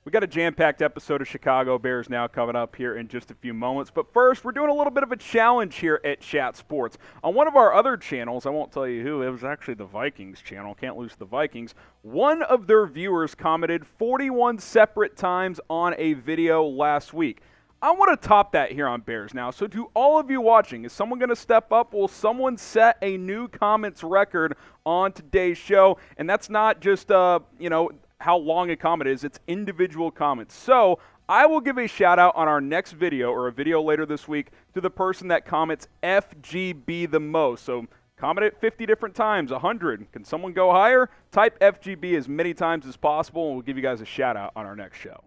We got a jam-packed episode of Chicago Bears Now coming up here in just a few moments. But first, we're doing a little bit of a challenge here at Chat Sports. On one of our other channels, I won't tell you who, it was actually the Vikings channel, can't lose the Vikings, one of their viewers commented 41 separate times on a video last week. I want to top that here on Bears Now. So to all of you watching, is someone going to step up? Will someone set a new comments record on today's show? And that's not just, how long a comment is, it's individual comments. So I will give a shout out on our next video or a video later this week to the person that comments FGB the most. So comment it 50 different times, 100. Can someone go higher? Type FGB as many times as possible and we'll give you guys a shout out on our next show.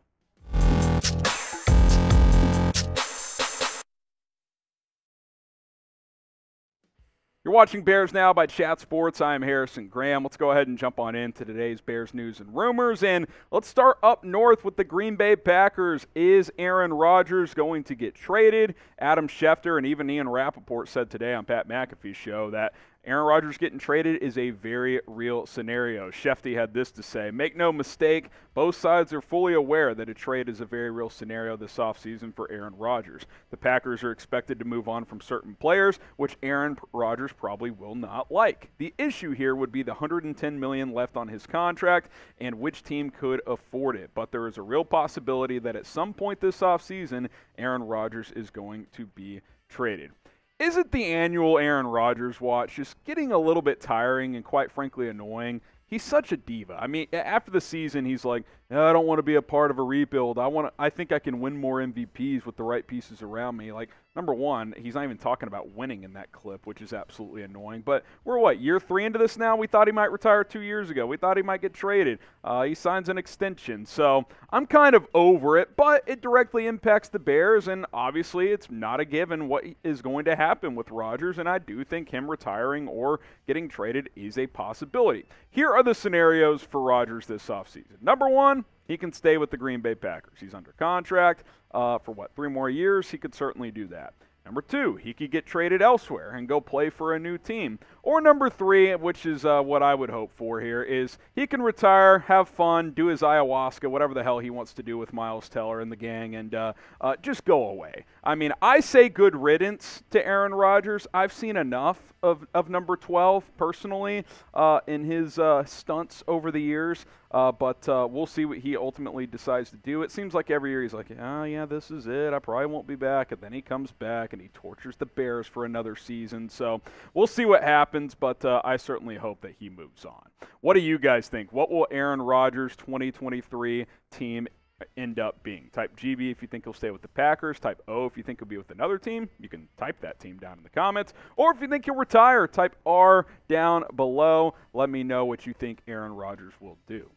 You're watching Bears Now by Chat Sports. I'm Harrison Graham. Let's go ahead and jump on into today's Bears news and rumors. And let's start up north with the Green Bay Packers. Is Aaron Rodgers going to get traded? Adam Schefter and even Ian Rappaport said today on Pat McAfee Show that Aaron Rodgers getting traded is a very real scenario. Schefter had this to say: make no mistake, both sides are fully aware that a trade is a very real scenario this offseason for Aaron Rodgers. The Packers are expected to move on from certain players, which Aaron Rodgers probably will not like. The issue here would be the $110 million left on his contract and which team could afford it. But there is a real possibility that at some point this offseason, Aaron Rodgers is going to be traded. Isn't the annual Aaron Rodgers watch just getting a little bit tiring and quite frankly annoying? He's such a diva. I mean, after the season, he's like, I don't want to be a part of a rebuild. I think I can win more MVPs with the right pieces around me. Like, number one, he's not even talking about winning in that clip, which is absolutely annoying. But we're, year 3 into this now? We thought he might retire 2 years ago. We thought he might get traded. He signs an extension. So I'm kind of over it, but it directly impacts the Bears, and obviously it's not a given what is going to happen with Rodgers, and I do think him retiring or getting traded is a possibility. Here are the scenarios for Rodgers this offseason. Number one, he can stay with the Green Bay Packers. He's under contract for 3 more years? He could certainly do that. Number 2, he could get traded elsewhere and go play for a new team. Or number 3, which is what I would hope for here, is he can retire, have fun, do his ayahuasca, whatever the hell he wants to do with Miles Teller and the gang, and just go away. I mean, I say good riddance to Aaron Rodgers. I've seen enough of number 12 personally in his stunts over the years. But we'll see what he ultimately decides to do. It seems like every year he's like, oh, yeah, this is it. I probably won't be back. And then he comes back and he tortures the Bears for another season. So we'll see what happens, but I certainly hope that he moves on. What do you guys think? What will Aaron Rodgers' 2023 team end up being? Type GB if you think he'll stay with the Packers. Type O if you think he'll be with another team. You can type that team down in the comments. Or if you think he'll retire, type R down below. Let me know what you think Aaron Rodgers will do.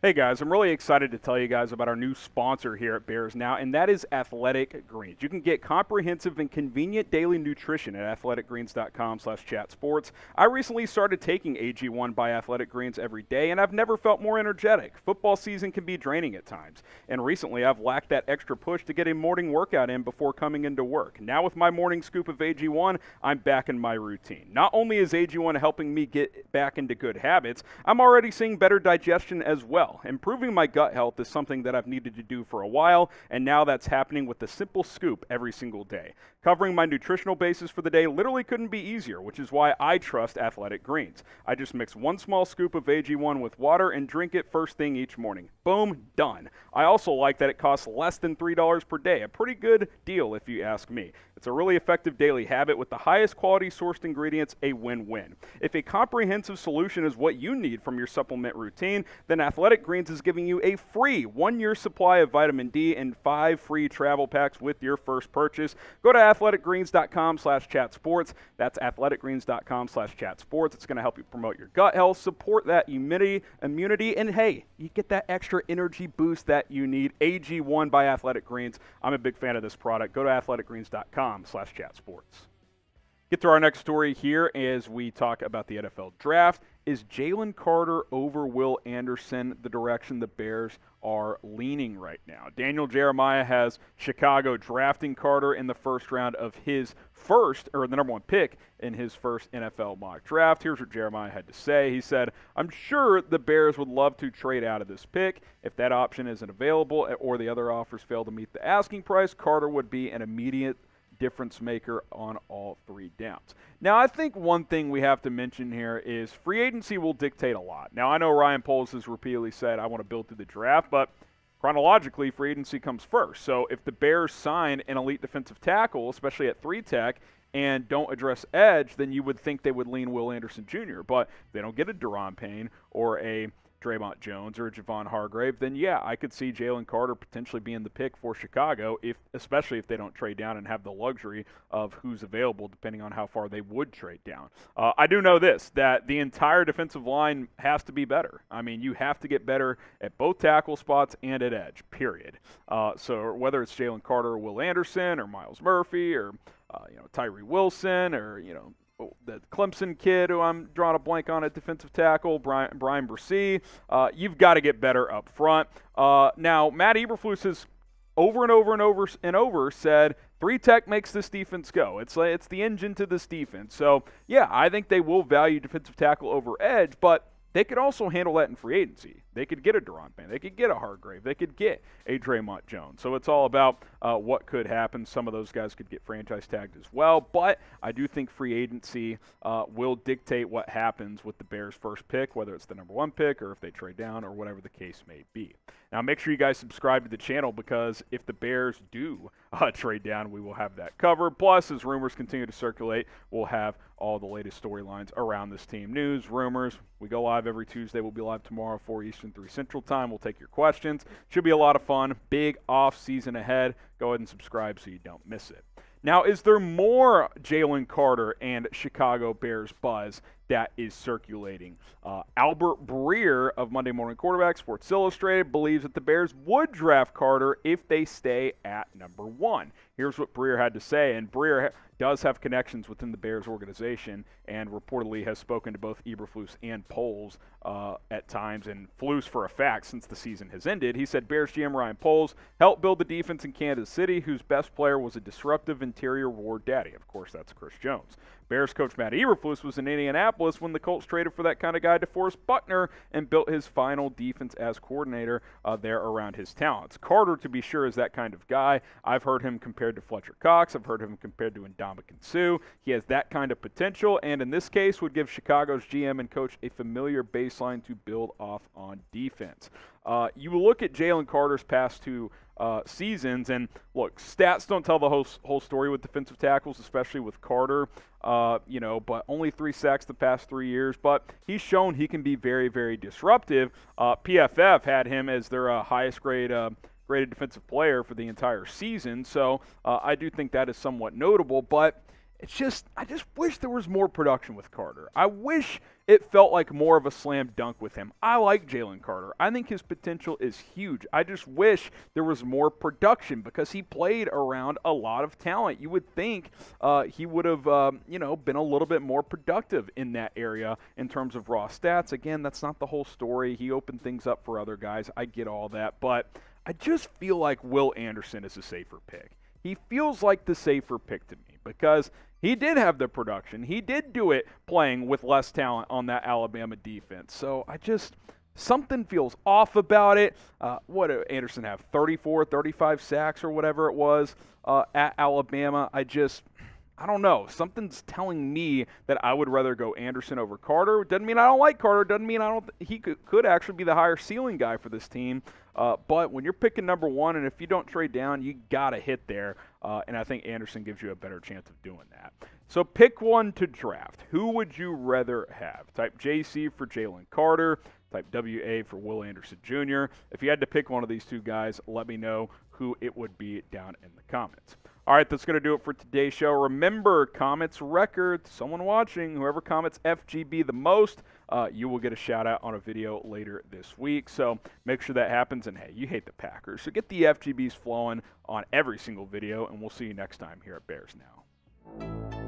Hey guys, I'm really excited to tell you guys about our new sponsor here at Bears Now, and that is Athletic Greens. You can get comprehensive and convenient daily nutrition at athleticgreens.com/chatsports. I recently started taking AG1 by Athletic Greens every day, and I've never felt more energetic. Football season can be draining at times, and recently I've lacked that extra push to get a morning workout in before coming into work. Now with my morning scoop of AG1, I'm back in my routine. Not only is AG1 helping me get back into good habits, I'm already seeing better digestion as well. Improving my gut health is something that I've needed to do for a while, and now that's happening with a simple scoop every single day. Covering my nutritional basis for the day literally couldn't be easier, which is why I trust Athletic Greens. I just mix 1 small scoop of AG1 with water and drink it first thing each morning. Boom, done. I also like that it costs less than $3 per day, a pretty good deal if you ask me. It's a really effective daily habit with the highest quality sourced ingredients, a win-win. If a comprehensive solution is what you need from your supplement routine, then Athletic Greens is giving you a free 1-year supply of vitamin D and 5 free travel packs with your first purchase. Go to athleticgreens.com/chatsports. That's athleticgreens.com/chatsports. It's going to help you promote your gut health, support that immunity, and hey, you get that extra energy boost that you need. AG1 by Athletic Greens. I'm a big fan of this product. Go to athleticgreens.com/chatsports. Get to our next story here as we talk about the NFL Draft. is Jalen Carter over Will Anderson the direction the Bears are leaning right now? Daniel Jeremiah has Chicago drafting Carter in the first round of his the number one pick in his first NFL mock draft. Here's what Jeremiah had to say. He said, "I'm sure the Bears would love to trade out of this pick. If that option isn't available or the other offers fail to meet the asking price, Carter would be an immediate difference maker on all three downs." Now, I think one thing we have to mention here is free agency will dictate a lot. Now, I know Ryan Poles has repeatedly said, I want to build through the draft, but chronologically, free agency comes first. So if the Bears sign an elite defensive tackle, especially at 3-tech, and don't address edge, then you would think they would lean Will Anderson Jr. But if they don't get a Daron Payne or a Draymond Jones or a Javon Hargrave, then yeah, I could see Jalen Carter potentially being the pick for Chicago, especially if they don't trade down and have the luxury of who's available depending on how far they would trade down. I do know this, that the entire defensive line has to be better. I mean, you have to get better at both tackle spots and at edge, period. So whether it's Jalen Carter or Will Anderson or Miles Murphy or Tyree Wilson or, the Clemson kid who I'm drawing a blank on at defensive tackle, Brian Bresee, you've got to get better up front. Now, Matt Eberflus has over and over said 3-tech makes this defense go. It's the engine to this defense. So, yeah, I think they will value defensive tackle over edge, but they could also handle that in free agency. They could get a Daron Payne. They could get a Hargrave. They could get a Draymond Jones. So it's all about what could happen. Some of those guys could get franchise tagged as well. But I do think free agency will dictate what happens with the Bears' first pick, whether it's the number one pick or if they trade down or whatever the case may be. Now, make sure you guys subscribe to the channel because if the Bears do trade down, we will have that covered. Plus, as rumors continue to circulate, we'll have all the latest storylines around this team. News, rumors. We go live every Tuesday. We'll be live tomorrow, 4 Eastern, 3 Central Time. We'll take your questions. Should be a lot of fun. Big off season ahead. Go ahead and subscribe so you don't miss it. Now, is there more Jalen Carter and Chicago Bears buzz that is circulating? Albert Breer of Monday Morning Quarterback, Sports Illustrated, believes that the Bears would draft Carter if they stay at number one. Here's what Breer had to say, and Breer does have connections within the Bears organization and reportedly has spoken to both Eberflus and Poles at times, and Flus for a fact since the season has ended. He said Bears GM Ryan Poles helped build the defense in Kansas City, whose best player was a disruptive interior war daddy. Of course, that's Chris Jones. Bears coach Matt Eberflus was in Indianapolis when the Colts traded for that kind of guy, DeForest Buckner, and built his final defense as coordinator there around his talents. Carter, to be sure, is that kind of guy. I've heard him compared to Fletcher Cox. I've heard him compared to Ndamukong Suh. He has that kind of potential, and in this case would give Chicago's GM and coach a familiar baseline to build off on defense. You look at Jalen Carter's past two seasons, and look, stats don't tell the whole story with defensive tackles, especially with Carter. But only 3 sacks the past 3 years. But he's shown he can be very, very disruptive. PFF had him as their highest graded defensive player for the entire season. So I do think that is somewhat notable. But I just wish there was more production with Carter. I wish it felt like more of a slam dunk with him. I like Jalen Carter. I think his potential is huge. I just wish there was more production because he played around a lot of talent. You would think he would have, been a little bit more productive in that area in terms of raw stats. Again, that's not the whole story. He opened things up for other guys. I get all that. But I just feel like Will Anderson is a safer pick. He feels like the safer pick to me because he did have the production. He did do it playing with less talent on that Alabama defense. So something feels off about it. What did Anderson have? 34, 35 sacks or whatever it was at Alabama. I don't know. Something's telling me that I would rather go Anderson over Carter. Doesn't mean I don't like Carter. Doesn't mean he could actually be the higher ceiling guy for this team. But when you're picking number one, and if you don't trade down, you got to hit there. And I think Anderson gives you a better chance of doing that. So pick one to draft. Who would you rather have? Type JC for Jalen Carter. Type WA for Will Anderson Jr. If you had to pick one of these two guys, let me know who it would be down in the comments. All right, that's going to do it for today's show. Remember, comments record. Someone watching, whoever comments FGB the most, you will get a shout-out on a video later this week. So make sure that happens. And, hey, you hate the Packers, so get the FGBs flowing on every single video, and we'll see you next time here at Bears Now.